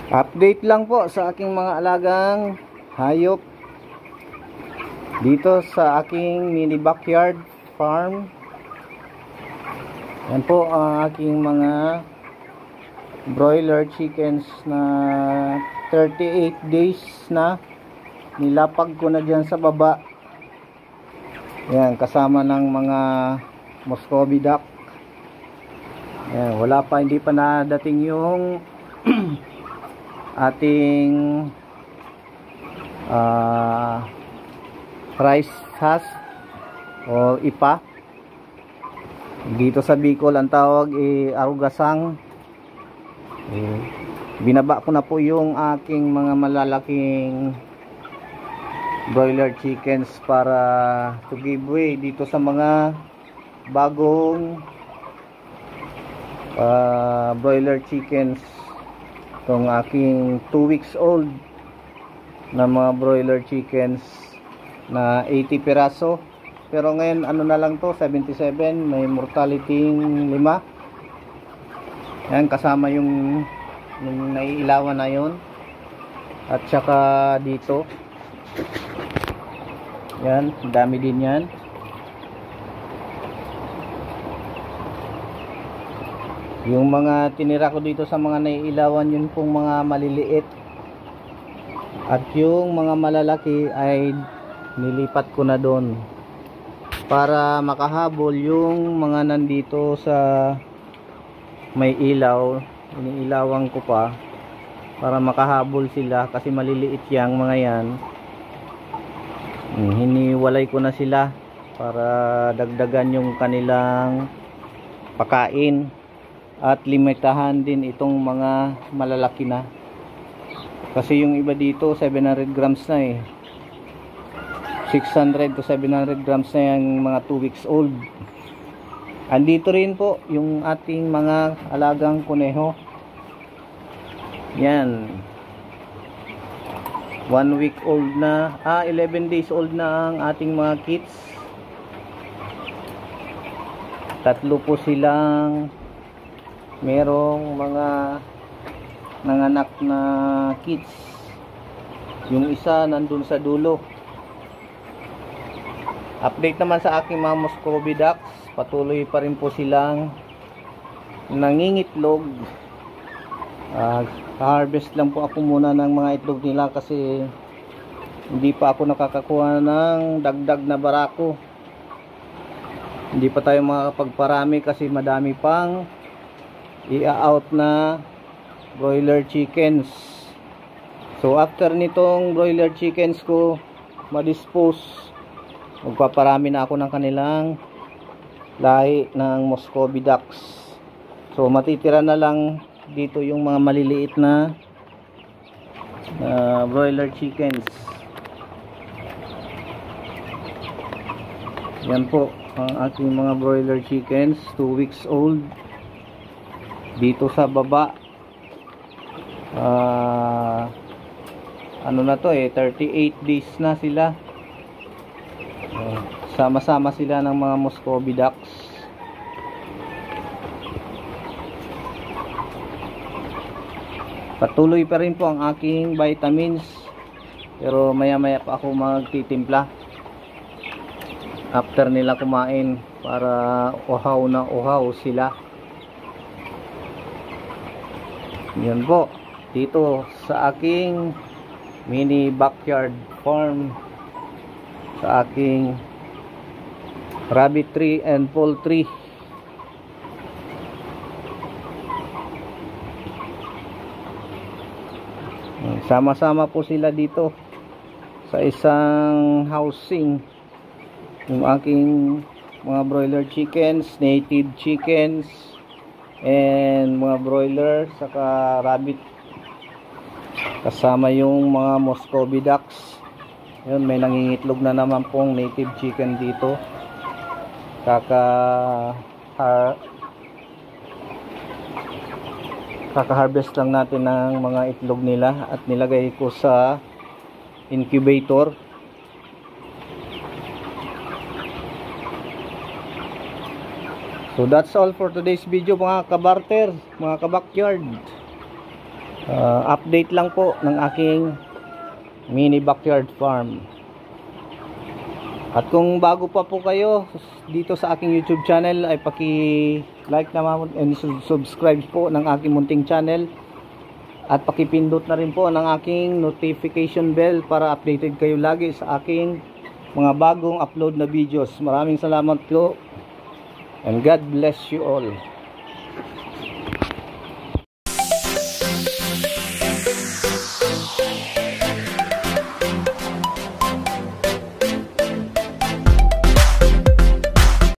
Update lang po sa aking mga alagang hayop dito sa aking mini backyard farm. Yan po ang aking mga broiler chickens na 38 days na. Nilapag ko na dyan sa baba. Yan, kasama ng mga Muscovy duck. Yan, wala pa, hindi pa nadating yung ating rice husk o ipa. Dito sa Bicol ang tawag arugasang. Binaba ko na po yung aking mga malalaking broiler chickens para to give way dito sa mga bagong broiler chickens. Itong aking 2 weeks old na mga broiler chickens na 80 piraso, pero ngayon ano na lang to, 77, may mortality 5. Yan, kasama yung naiilawan na yun, at saka dito yan, dami din yan. Yung mga tinira ko dito sa mga naiilawan, yun pong mga maliliit, at yung mga malalaki ay nilipat ko na doon para makahabol yung mga nandito sa may ilaw. Iniilawan ko pa para makahabol sila kasi maliliit yang mga yan. Hiniwalay ko na sila para dagdagan yung kanilang pakain at limitahan din itong mga malalaki na, kasi yung iba dito 700 grams na 600 to 700 grams na yung mga 2 weeks old. Andito rin po yung ating mga alagang kuneho. Yan, 1 week old na, 11 days old na ang ating mga kits. Tatlo po silang merong mga nanganak na kids. Yung isa nandun sa dulo. Update naman sa aking mga Muscovy ducks, patuloy pa rin po silang nangingitlog. Harvest lang po ako muna ng mga itlog nila kasi hindi pa ako nakakakuha ng dagdag na barako. Hindi pa tayo makakapagparami kasi madami pang i-out na broiler chickens. So after nitong broiler chickens ko ma-dispose, magpaparami na ako ng kanilang lahi ng Muscovy ducks. So matitira na lang dito yung mga maliliit na broiler chickens. Yan po ang aking mga broiler chickens, 2 weeks old, dito sa baba. Ano na to 38 days na sila. Sama-sama sila ng mga Muscovy ducks. Patuloy pa rin po ang aking vitamins, pero maya-maya pa ako magtitimpla after nila kumain para uhaw na uhaw sila. Yan po dito sa aking mini backyard farm, sa aking rabbit tree and poultry. Sama-sama po sila dito sa isang housing. Yung aking mga broiler chickens, native chickens, and mga broiler saka rabbit, kasama yung mga Muscovy ducks. Yun, may nangingitlog na naman pong native chicken dito. Kaka-harvest lang natin ng mga itlog nila at nilagay ko sa incubator. So that's all for today's video mga kabarter, mga kabakyard. Update lang po ng aking mini backyard farm. At kung bago pa po kayo dito sa aking YouTube channel, ay paki-like naman and subscribe po ng aking munting channel. At pakipindot na rin po ng aking notification bell para updated kayo lagi sa aking mga bagong upload na videos. Maraming salamat po and God bless you all.